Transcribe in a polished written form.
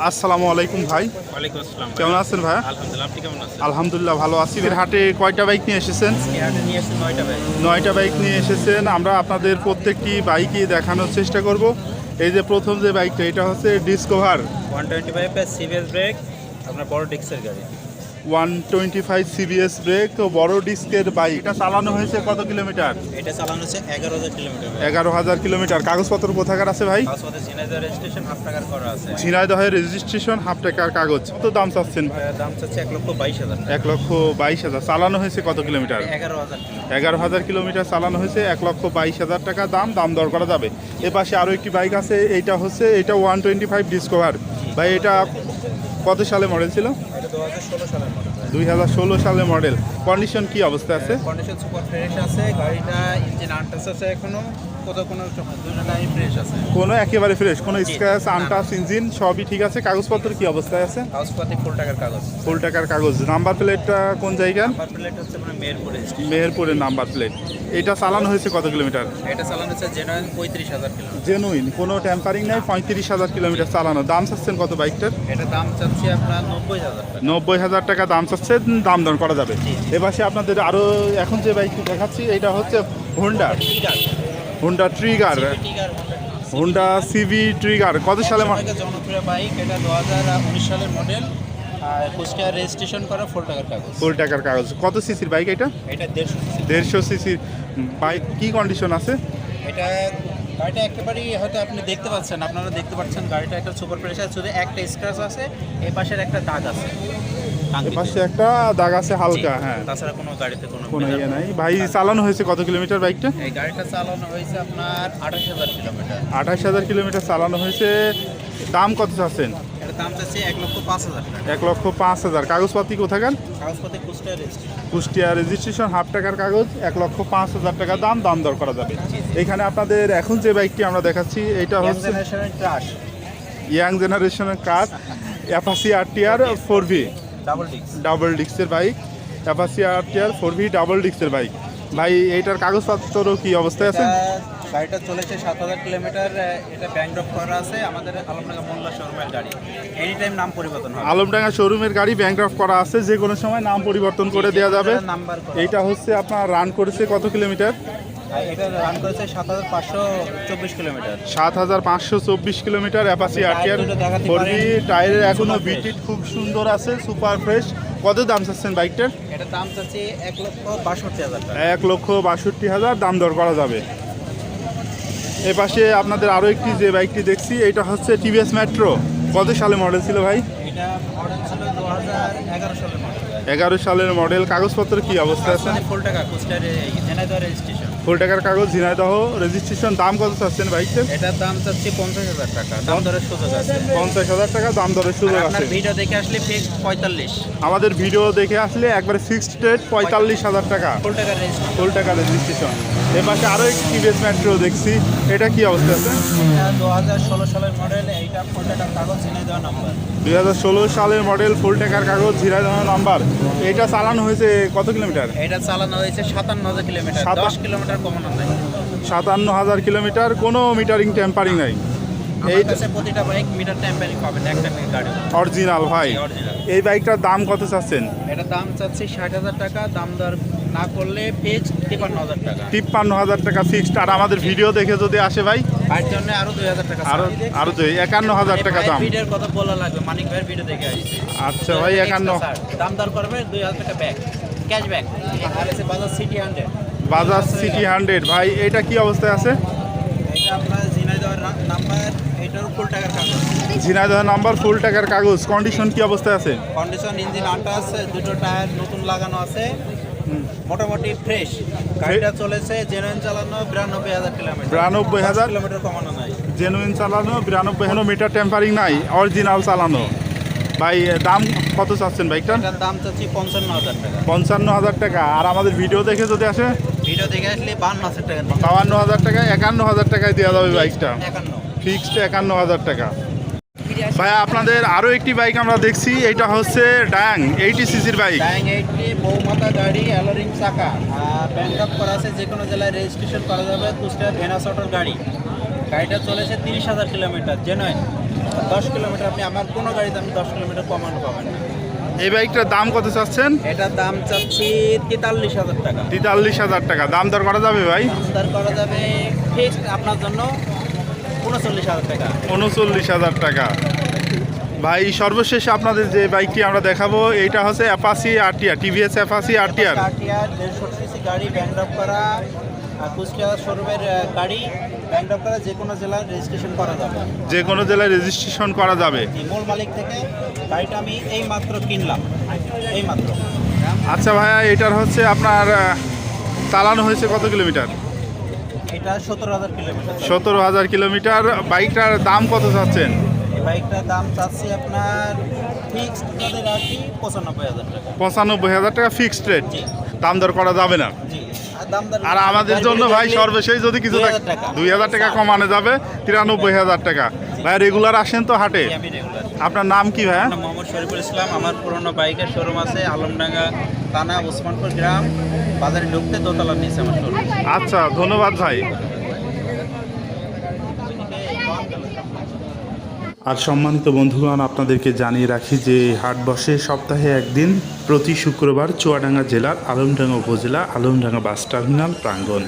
আসসালামু আলাইকুম ভাই। ওয়ালাইকুম আসসালাম। কেমন আছেন ভাই? আলহামদুলিল্লাহ, আপনি কেমন আছেন? আলহামদুলিল্লাহ ভালো আছি। এর হাটে কয়টা বাইক নিয়ে এসেছেন? এই হাটে নিয়ে এসেছি 9টা বাইক। 9টা বাইক নিয়ে এসেছেন। আমরা আপনাদের প্রত্যেকটি বাইকই দেখানোর চেষ্টা করব। এই যে প্রথম যে বাইকটা, এটা হচ্ছে ডিসকভার 125 এর সিবিএস ব্রেক, আপনার বড় ডিক্সের গাড়ি। 125 সিবিএস ব্রেক, বড় ডিস্কের বাইক। এটা চালানো হয়েছে কত কিলোমিটার? এটা চালানো হচ্ছে 11,000 কিলোমিটার। 11,000 কিলোমিটার। কাগজপত্র কোথাকার আছে ভাই? কাগজপত্র ঝিনাইদহ রেজিস্ট্রেশন হাফ টাকার করা আছে। ঝিনাইদহের রেজিস্ট্রেশন, হাফ টাকার কাগজ। কত দাম চাচ্ছেন? দাম চাচ্ছে 1,22,000 টাকা। 1,22,000। চালানো হয়েছে কত কিলোমিটার? 11,000 কিলোমিটার। 11,000 কিলোমিটার চালানো হয়েছে। 1,22,000 টাকা দাম দর করা যাবে। এ পাশে আরও একটি বাইক আছে, এটা 125 ডিসকভার। ভাই এটা কত সালে মডেল ছিল? এটা 2016 সালের মডেল। 2016 সালে মডেল। কন্ডিশন কি অবস্থা আছে? কন্ডিশন সুপার ফ্রেশ আছে, গাড়িটা ইঞ্জিন আনটাচ আছে এখনো, কোনো দুটোটাই ফ্রেশ আছে। কোনো একেবারে ফ্রেশ, কোনো জি, স্ক্র্যাচ না। আনটাচ, ইঞ্জিন সবই ঠিক আছে। কাগজপত্র কি অবস্থায় আছে? কাগজপাতি ফুল টাকার কাগজ। ফুল টাকার কাগজ। নাম্বার প্লেটটা কোন জায়গার? নাম্বার প্লেট হচ্ছে আপনার মেহেরপুর রেজিস্ট্রেশন। মেহেরপুরের নাম্বার প্লেট। এটা চালানো হয়েছে কত কিলোমিটার? এটা চালানো হচ্ছে জেনুইন 35,000 কিলোমিটার। জেনুইন, কোনো ট্যাম্পারিং নাই। 35,000 কিলোমিটার চালানো। দাম চাচ্ছেন কত বাইকটার? এটা দাম চাচ্ছি আপনার 90,000 টাকা। 90,000 টাকা দাম চাচ্ছে, দাম দর করা যাবে। জি। এপাশে আপনাদের আরও এখন যে বাইকটি দেখাচ্ছি, এটা হচ্ছে Honda trigger. Honda CV trigger কত সালে জনপ্রিয় বাইক, এটা 2019 সালের মডেল। আর কুষ্টিয়া রেজিস্ট্রেশন করা ফুল টাকার কাগজ। ফুল টাকার কাগজ। কত সিসির বাইক এটা? এটা 150 সিসি। 150 সিসির বাইক। কি কন্ডিশন আছে? এটা গাড়িটা একেবারেই হয়তো আপনি দেখতে পাচ্ছেন, আপনারা দেখতে পাচ্ছেন গাড়িটা একটা সুপার প্রেশার, শুধু একটা স্ক্র্যাচ আছে, এই পাশের একটা দাগ আছে। এপাশে একটা দাগ আছে হালকা, হ্যাঁ। তাছাড়া কোনো গাড়িতে কোনো কোনো ইয়ে নাই। ভাই চালানো হয়েছে কত কিলোমিটার বাইকটা? এই গাড়িটা চালানো হয়েছে আপনার 28,000 কিলোমিটার। 28,000 কিলোমিটার চালানো হয়েছে। দাম কত চাচ্ছেন? এর দাম চাচ্ছে 1,05,000 টাকা। 1,05,000। কাগজপাতি কোথাকার? কাগজপত্রে Kushtia registration. Kushtia registration, half টাকার কাগজ। 1,05,000 টাকা দাম দর করা যাবে। এখানে আপনাদের এখন যে বাইকটি আমরা দেখাচ্ছি, এটা হচ্ছে জেনারেশনের ক্রাশ ইয়াং জেনারেশনের কার, অ্যাপাচি আরটিআর 4V ডাবল ডিস্কের bike. Apache RTR 4V double ডিস্কের বাইক। ভাই এইটার কাগজপত্র কি অবস্থায় আছে? গাড়িটা চলেছে 7,000 কিলোমিটার। এটা ব্যাংক ড্রপ করা আছে আমাদের আলমডাঙ্গা মোল্লা শোরুমের গাড়ি। এনি টাইম নাম পরিবর্তন হবে। আলমডাঙ্গা শোরুমের গাড়ি, ব্যাংক্রাফট করা আছে, যে কোনো সময় নাম পরিবর্তন করে দেওয়া যাবে। নাম্বার এইটা হচ্ছে আপনার রান করেছে কত কিলোমিটার? এটা রান করেছে 7,524 kilometre. 7,524 kilometre. Apache RTR 4V। টায়ারের এখনো বিটিট খুব সুন্দর আছে, সুপার ফ্রেশ। কত দাম চাচ্ছেন বাইকটার? এটা দাম চাচ্ছি 1,62,000 টাকা। 1,62,000 দাম দর করা যাবে। এ পাশে আপনাদের আরও একটি যে বাইকটি দেখছি, এটা হচ্ছে টিভিএস মেট্রো। কত সালে মডেল ছিল ভাই? এটা মডেল ছিল 2011 সালের মডেল। 11 সালের মডেল। কাগজপত্র কি অবস্থা আছে? ফুল টাকা কুষ্টিয়া ঝিনাইদহ রেজিস্ট্রেশন। ফুল টাকার কাগজ, ঝিনাইদহ রেজিস্ট্রেশন। দাম কত চাচ্ছেন বাইকটার? এটার দাম চাচ্ছি 50,000 টাকা। দাম দরের সুযোগ আছে। 50,000 টাকা দাম দরের সুযোগ আপনার আছে। ভিডিও দেখে আসলে ফিক্স 45। আমাদের ভিডিও দেখে আসলে একবারে ফিক্সড রেট 45,000 টাকা। ফুল টাকা রেজিস্ট্রেশন। ফুল টাকা রেজিস্ট্রেশন। এ পাশে আরও একটি টিভিএস মেট্রো দেখছি, এটা কি অবস্থা আছে? এটা 2016 সালের মডেল। এইটা ফুল টাকার কাগজ, ঝিনাইদহ নাম্বার। 2016 সালের মডেল, ফুল টাকার কাগজ, ঝিনাইদহ নাম্বার। এটা চালানো হয়েছে কত কিলোমিটার? এটা চালানো হয়েছে 57,000 কিলোমিটার। 10 কিলোমিটার কমানো নাই। 57,000 কিলোমিটার। কোনো মিটারিং টেম্পারিং নাই। এই কাছে প্রতিটা বাইক মিটার টেম্পারিং পাবেন একটা গাড়ি। অরিজিনাল ভাই। অরিজিনাল। এই বাইকটার দাম কত চাচ্ছেন? এটা দাম চাচ্ছি 60,000 টাকা। দাম দর না করলে পেজ 53,000 টাকা। 53,000 টাকা ফিক্সড। আর আমাদের ভিডিও দেখে যদি আসে ভাই, ভাইয়ের জন্য আরো 2,000 টাকা। আরো 51,000 টাকা দাম। ভিডিওর কথা বলা লাগবে, মানিক ভাইয়ের ভিডিও দেখে আসছে। আচ্ছা ভাই, 51। দাম দর করবে 2,000 টাকা ব্যাক, ক্যাশব্যাক। আর আছে বাজাজ সিটি 100। বাজাজ সিটি 100 ভাই, এটা কি অবস্থায় আছে? এটা আপনার ঝিনাইদহের নাম্বার, এটার ফুল টাকার কাগজ। ঝিনাইদহ নাম্বার, ফুল টাকার কাগজ। কন্ডিশন কি অবস্থায় আছে? কন্ডিশন ইঞ্জিন আনটাচ, দুটো টায়ার নতুন লাগানো আছে, মোটামুটি ফ্রেশ। গাড়িটা চলেছে জেনুইন চালানো 92,000 কিলোমিটার। 92,000 কিলোমিটার কমানো নাই। জেনুইন চালানো 92,000 মিটার টেম্পারিং নাই, অরিজিনাল চালানো। ভাই দাম কত চাচ্ছেন বাইকটার? এটার দাম চাচ্ছি 55,000 টাকা। 55,000 টাকা। আর আমাদের ভিডিও দেখে যদি আসে, ভিডিও দেখে আসলে 52,000 টাকা। 52,000 টাকা। 51,000 টাকায় দেওয়া যাবে বাইকটা। 51। ফিক্সড 51,000 টাকা। ভাই আপনাদের আরও একটি বাইক আমরা দেখছি, এটা হচ্ছে ডায়াং 80 সিসির বাইক। ডায়াং 80 বৌমাতা গাড়ি, অ্যালোরিং চাকা, আর ব্যাংকআপ করা আছে, যে কোনো জেলায় রেজিস্ট্রেশন করা যাবে। কুষ্টিয়া ভেনাস অটোর গাড়ি। গাড়িটা চলেছে 30,000 কিলোমিটার, জেনুইন। 10 কিলোমিটার আপনি আমার কোনো গাড়িতে আমি 10 কিলোমিটার কমানো পাবেন না। এই বাইকটার দাম কত চাচ্ছেন? এটার দাম চাচ্ছি 43,000 টাকা। 43,000 টাকা। দাম দর করা যাবে ভাই? দাম করা যাবে ফিক্সড আপনার জন্য 39,000 টাকা। 39,000 টাকা। ভাই সর্বশেষ আপনাদের যে বাইকটি আমরা দেখাবো এইটা হচ্ছে Apache RTR, TVS Apache RTR. RTR 150 CC গাড়ি, ব্যাংক ড্রপ করা, কুষ্টিয়া শোরুমের গাড়ি, ব্যাংক ড্রপ করা, যে কোনো জেলার রেজিস্ট্রেশন করা যাবে। যে কোনো জেলায় রেজিস্ট্রেশন করা যাবে। মূল মালিক থেকে গাড়িটা আমি এই মাত্র কিনলাম, এই মাত্র। আচ্ছা ভাইয়া, এটার হচ্ছে আপনার চালানো হয়েছে কত কিলোমিটার? এটা 17,000 কিলোমিটার। 17,000 কিলোমিটার। বাইকটার দাম কত চাচ্ছেন? এই বাইকটার দাম চাচ্ছি আপনার ফিক্সড যদি রাখি 95,000 টাকা। 95,000 টাকা ফিক্সড রেট। জি দাম দর করা যাবে না। জি। আর দাম দর আর আমাদের জন্য ভাই সর্বশেষ যদি কিছু 2,000 টাকা কমানো যাবে, 93,000 টাকা। ভাই রেগুলার আসেন তো হাটে? জি, আমি রেগুলার। আপনার নাম কি ভাইয়া? আমার নাম মোহাম্মদ শরীফুল ইসলাম। আমার পুরনো বাইকের শোরুম আছে আলমডাঙ্গা থানা, ওসমানপুর গ্রাম, বাজারে ঢুকতে দোতলার নিচে আমার শোরুম। আচ্ছা, ধন্যবাদ ভাই। আর সম্মানিত বন্ধুগণ, আপনাদেরকে জানিয়ে রাখি যে হাট বসে সপ্তাহে একদিন, প্রতি শুক্রবার, চুয়াডাঙ্গা জেলার আলমডাঙ্গা উপজেলা আলমডাঙ্গা বাস টার্মিনাল প্রাঙ্গণ।